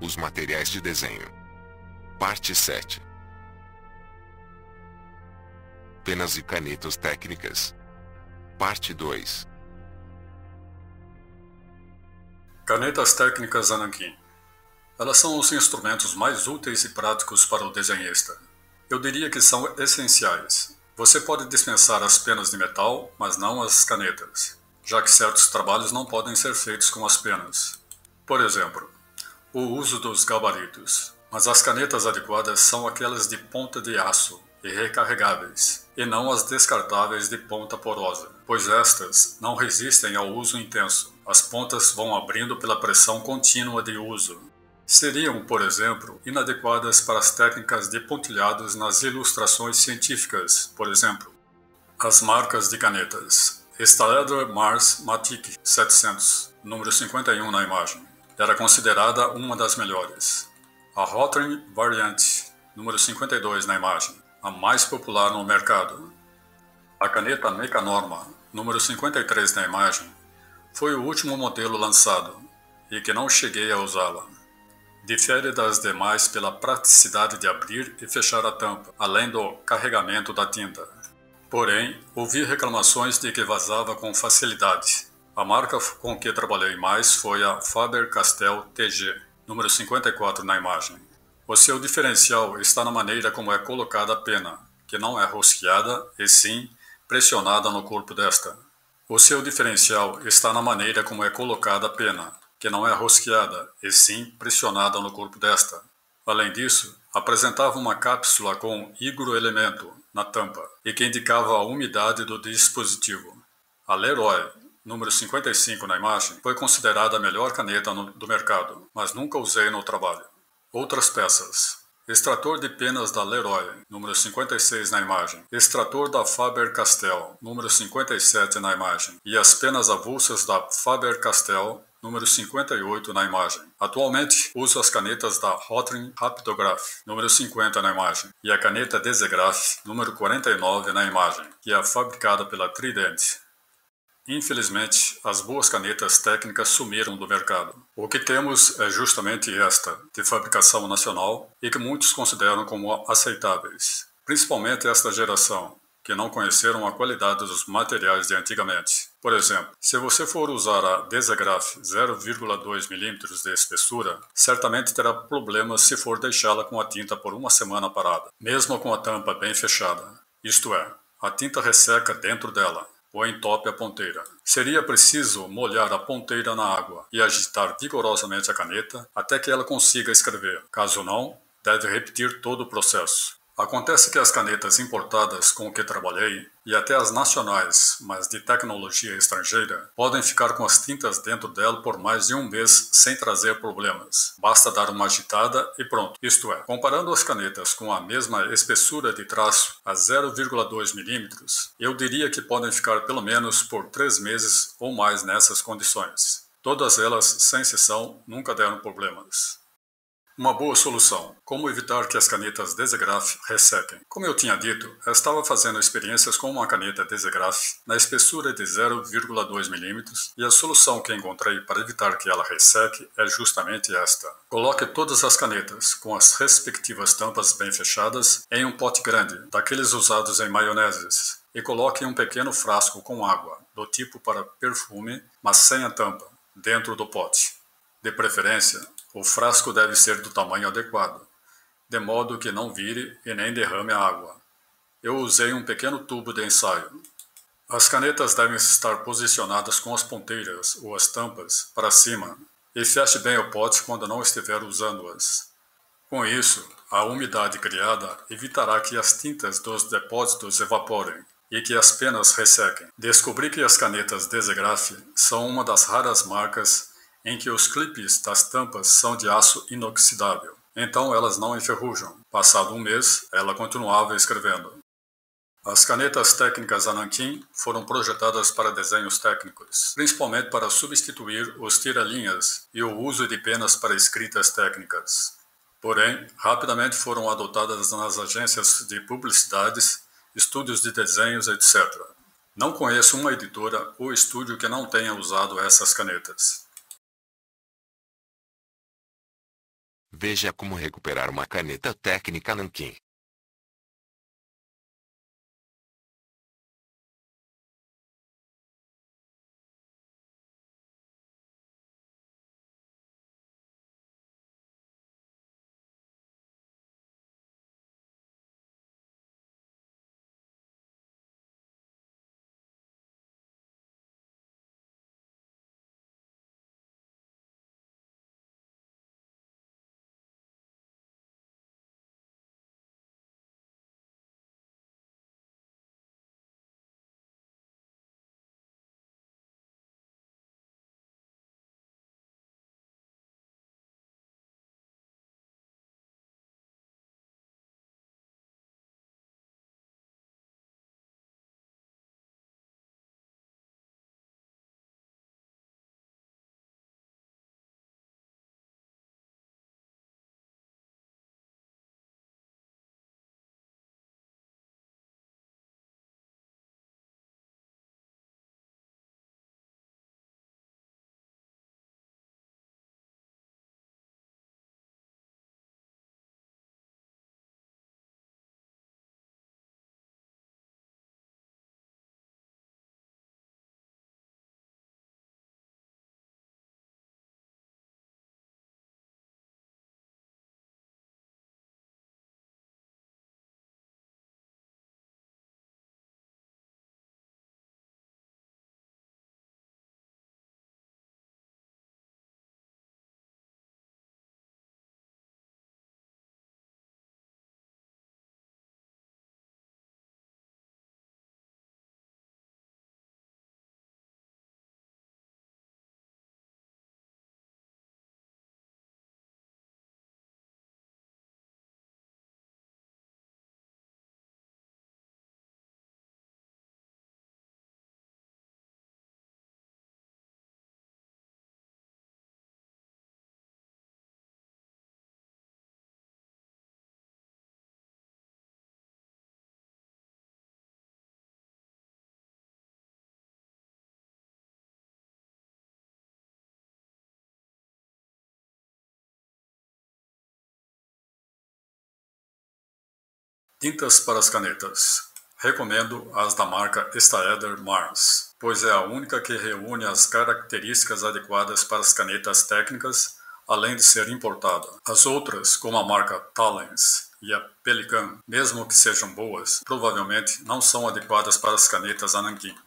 Os materiais de desenho. Parte 7. Penas e canetas técnicas. Parte 2. Canetas técnicas Anankin. Elas são os instrumentos mais úteis e práticos para o desenhista. Eu diria que são essenciais. Você pode dispensar as penas de metal, mas não as canetas, já que certos trabalhos não podem ser feitos com as penas. Por exemplo, o uso dos gabaritos. Mas as canetas adequadas são aquelas de ponta de aço e recarregáveis, e não as descartáveis de ponta porosa, pois estas não resistem ao uso intenso. As pontas vão abrindo pela pressão contínua de uso. Seriam, por exemplo, inadequadas para as técnicas de pontilhados nas ilustrações científicas, por exemplo. As marcas de canetas. Staedtler Mars Matic 700, número 51 na imagem, era considerada uma das melhores. A Rotring Variant, número 52 na imagem, a mais popular no mercado. A caneta Mecanorma, número 53 na imagem, foi o último modelo lançado, e que não cheguei a usá-la. Difere das demais pela praticidade de abrir e fechar a tampa, além do carregamento da tinta. Porém, ouvi reclamações de que vazava com facilidade. A marca com que trabalhei mais foi a Faber-Castell TG, número 54 na imagem. O seu diferencial está na maneira como é colocada a pena, que não é rosqueada, e sim pressionada no corpo desta. O seu diferencial está na maneira como é colocada a pena, que não é rosqueada, e sim pressionada no corpo desta. Além disso, apresentava uma cápsula com higroelemento na tampa, e que indicava a umidade do dispositivo. A Leroy, número 55 na imagem, foi considerada a melhor caneta do mercado, mas nunca usei no trabalho. Outras peças. Extrator de penas da Leroy, número 56 na imagem. Extrator da Faber-Castell, número 57 na imagem. E as penas avulsas da Faber-Castell, número 58 na imagem. Atualmente, uso as canetas da Rotring Rapidograph, número 50 na imagem. E a caneta Desegraph, número 49 na imagem, que é fabricada pela Trident. Infelizmente, as boas canetas técnicas sumiram do mercado. O que temos é justamente esta, de fabricação nacional, e que muitos consideram como aceitáveis. Principalmente esta geração, que não conheceram a qualidade dos materiais de antigamente. Por exemplo, se você for usar a Desegraph 0,2 mm de espessura, certamente terá problemas se for deixá-la com a tinta por uma semana parada, mesmo com a tampa bem fechada. Isto é, a tinta resseca dentro dela, ou entope a ponteira. Seria preciso molhar a ponteira na água e agitar vigorosamente a caneta até que ela consiga escrever. Caso não, deve repetir todo o processo. Acontece que as canetas importadas com que trabalhei, e até as nacionais, mas de tecnologia estrangeira, podem ficar com as tintas dentro dela por mais de um mês sem trazer problemas. Basta dar uma agitada e pronto. Isto é, comparando as canetas com a mesma espessura de traço a 0,2 mm, eu diria que podem ficar pelo menos por 3 meses ou mais nessas condições. Todas elas, sem exceção, nunca deram problemas. Uma boa solução. Como evitar que as canetas Desegraph ressequem? Como eu tinha dito, eu estava fazendo experiências com uma caneta Desegraph na espessura de 0,2 mm e a solução que encontrei para evitar que ela resseque é justamente esta. Coloque todas as canetas, com as respectivas tampas bem fechadas, em um pote grande, daqueles usados em maioneses, e coloque um pequeno frasco com água, do tipo para perfume, mas sem a tampa, dentro do pote. De preferência, o frasco deve ser do tamanho adequado, de modo que não vire e nem derrame a água. Eu usei um pequeno tubo de ensaio. As canetas devem estar posicionadas com as ponteiras ou as tampas para cima e feche bem o pote quando não estiver usando-as. Com isso, a umidade criada evitará que as tintas dos depósitos evaporem e que as penas ressequem. Descobri que as canetas Desegraph são uma das raras marcas em que os clipes das tampas são de aço inoxidável, então elas não enferrujam. Passado um mês, ela continuava escrevendo. As canetas técnicas Anankin foram projetadas para desenhos técnicos, principalmente para substituir os tira-linhas e o uso de penas para escritas técnicas. Porém, rapidamente foram adotadas nas agências de publicidades, estúdios de desenhos, etc. Não conheço uma editora ou estúdio que não tenha usado essas canetas. Veja como recuperar uma caneta técnica Nankin. Tintas para as canetas. Recomendo as da marca Staedtler Mars, pois é a única que reúne as características adequadas para as canetas técnicas, além de ser importada. As outras, como a marca Talens e a Pelikan, mesmo que sejam boas, provavelmente não são adequadas para as canetas Nankin.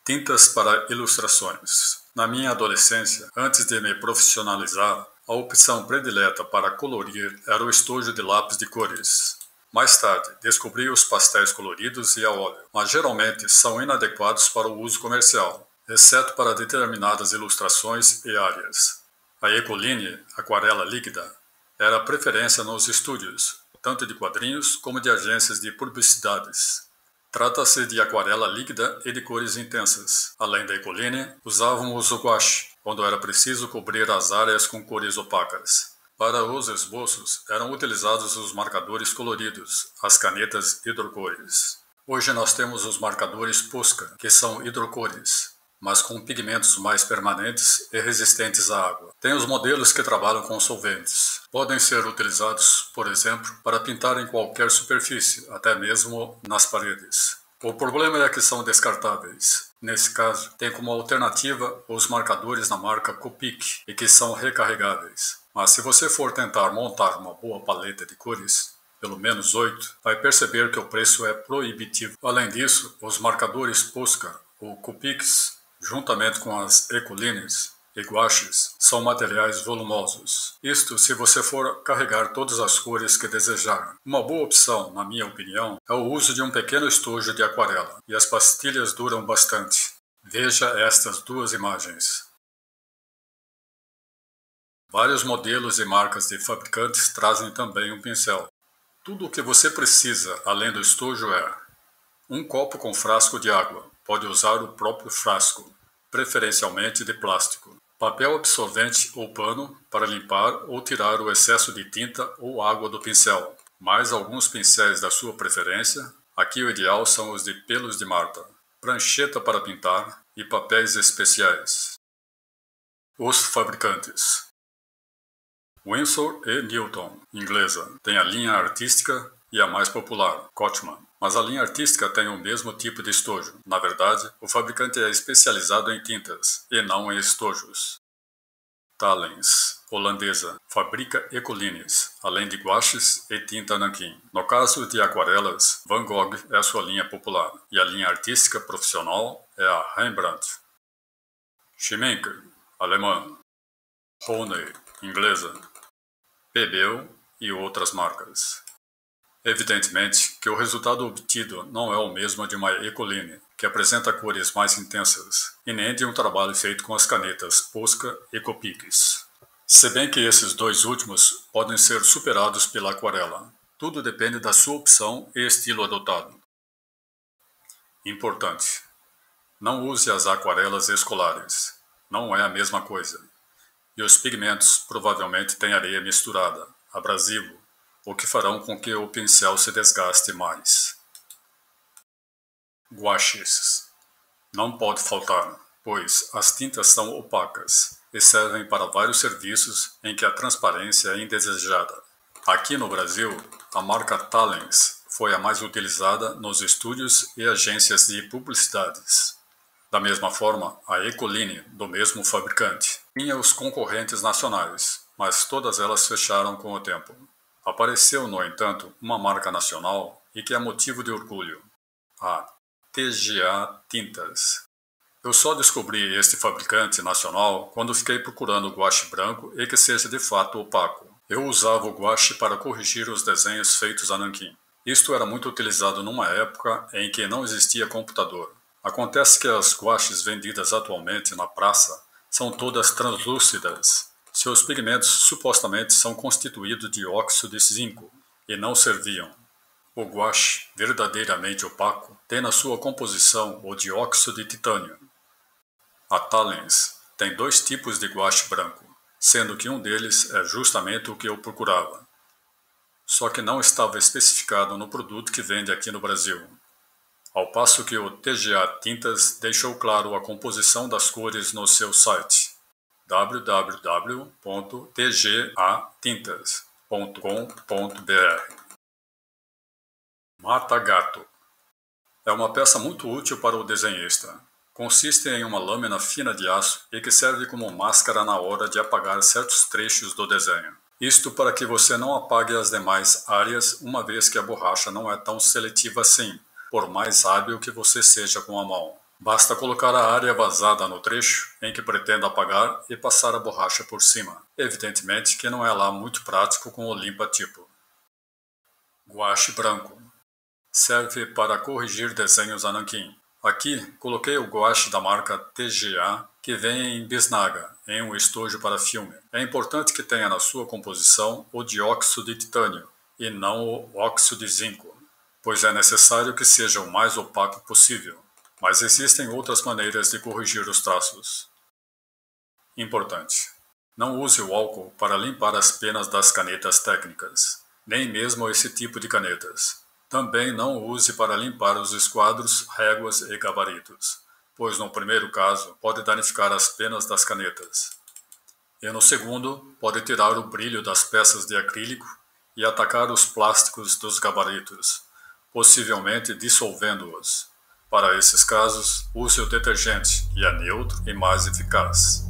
Tintas para ilustrações. Na minha adolescência, antes de me profissionalizar, a opção predileta para colorir era o estojo de lápis de cores. Mais tarde, descobri os pastéis coloridos e a óleo, mas geralmente são inadequados para o uso comercial, exceto para determinadas ilustrações e áreas. A Ecoline, aquarela líquida, era a preferência nos estúdios, tanto de quadrinhos como de agências de publicidades. Trata-se de aquarela líquida e de cores intensas. Além da Ecoline, usávamos o gouache, quando era preciso cobrir as áreas com cores opacas. Para os esboços, eram utilizados os marcadores coloridos, as canetas hidrocores. Hoje nós temos os marcadores Posca, que são hidrocores, mas com pigmentos mais permanentes e resistentes à água. Tem os modelos que trabalham com solventes. Podem ser utilizados, por exemplo, para pintar em qualquer superfície, até mesmo nas paredes. O problema é que são descartáveis. Nesse caso, tem como alternativa os marcadores na marca Copic e que são recarregáveis. Mas se você for tentar montar uma boa paleta de cores, pelo menos 8, vai perceber que o preço é proibitivo. Além disso, os marcadores Posca ou Copics, juntamente com as Ecolines e gouaches, são materiais volumosos. Isto se você for carregar todas as cores que desejar. Uma boa opção, na minha opinião, é o uso de um pequeno estojo de aquarela, e as pastilhas duram bastante. Veja estas duas imagens. Vários modelos e marcas de fabricantes trazem também um pincel. Tudo o que você precisa, além do estojo, é um copo com frasco de água. Pode usar o próprio frasco, preferencialmente de plástico. Papel absorvente ou pano para limpar ou tirar o excesso de tinta ou água do pincel. Mais alguns pincéis da sua preferência. Aqui o ideal são os de pelos de Marta. Prancheta para pintar e papéis especiais. Os fabricantes. Winsor e Newton, inglesa, tem a linha artística e a mais popular, Cotman. Mas a linha artística tem o mesmo tipo de estojo. Na verdade, o fabricante é especializado em tintas e não em estojos. Tallens, holandesa, fabrica ecolines, além de guaches e tinta nanquim. No caso de aquarelas, Van Gogh é a sua linha popular e a linha artística profissional é a Rembrandt. Schmincke, alemã. Hohner, inglesa. Pebel e outras marcas. Evidentemente que o resultado obtido não é o mesmo de uma ecoline, que apresenta cores mais intensas, e nem de um trabalho feito com as canetas Posca e Copics. Se bem que esses dois últimos podem ser superados pela aquarela. Tudo depende da sua opção e estilo adotado. Importante: não use as aquarelas escolares. Não é a mesma coisa. E os pigmentos provavelmente têm areia misturada, abrasivo, o que farão com que o pincel se desgaste mais. Guaches. Não pode faltar, pois as tintas são opacas e servem para vários serviços em que a transparência é indesejada. Aqui no Brasil, a marca Tallens foi a mais utilizada nos estúdios e agências de publicidades. Da mesma forma, a Ecoline, do mesmo fabricante, tinha os concorrentes nacionais, mas todas elas fecharam com o tempo. Apareceu, no entanto, uma marca nacional e que é motivo de orgulho, a TGA Tintas. Eu só descobri este fabricante nacional quando fiquei procurando guache branco e que seja de fato opaco. Eu usava o guache para corrigir os desenhos feitos a nanquim. Isto era muito utilizado numa época em que não existia computador. Acontece que as guaches vendidas atualmente na praça são todas translúcidas. Seus pigmentos supostamente são constituídos de óxido de zinco e não serviam. O guache, verdadeiramente opaco, tem na sua composição o dióxido de titânio. A Tallens tem dois tipos de guache branco, sendo que um deles é justamente o que eu procurava. Só que não estava especificado no produto que vende aqui no Brasil. Ao passo que o TGA Tintas deixou claro a composição das cores no seu site www.tgatintas.com.br. Mata-gato é uma peça muito útil para o desenhista. Consiste em uma lâmina fina de aço e que serve como máscara na hora de apagar certos trechos do desenho. Isto para que você não apague as demais áreas, uma vez que a borracha não é tão seletiva assim, por mais hábil que você seja com a mão. Basta colocar a área vazada no trecho em que pretende apagar e passar a borracha por cima. Evidentemente que não é lá muito prático com o limpa-tipo. Guache branco. Serve para corrigir desenhos a nanquim. Aqui coloquei o guache da marca TGA, que vem em bisnaga, em um estojo para filme. É importante que tenha na sua composição o dióxido de titânio e não o óxido de zinco, pois é necessário que seja o mais opaco possível. Mas existem outras maneiras de corrigir os traços. Importante: não use o álcool para limpar as penas das canetas técnicas, nem mesmo esse tipo de canetas. Também não use para limpar os esquadros, réguas e gabaritos, pois no primeiro caso pode danificar as penas das canetas. E no segundo, pode tirar o brilho das peças de acrílico e atacar os plásticos dos gabaritos, possivelmente dissolvendo-os. Para esses casos, use o detergente, que é neutro e mais eficaz.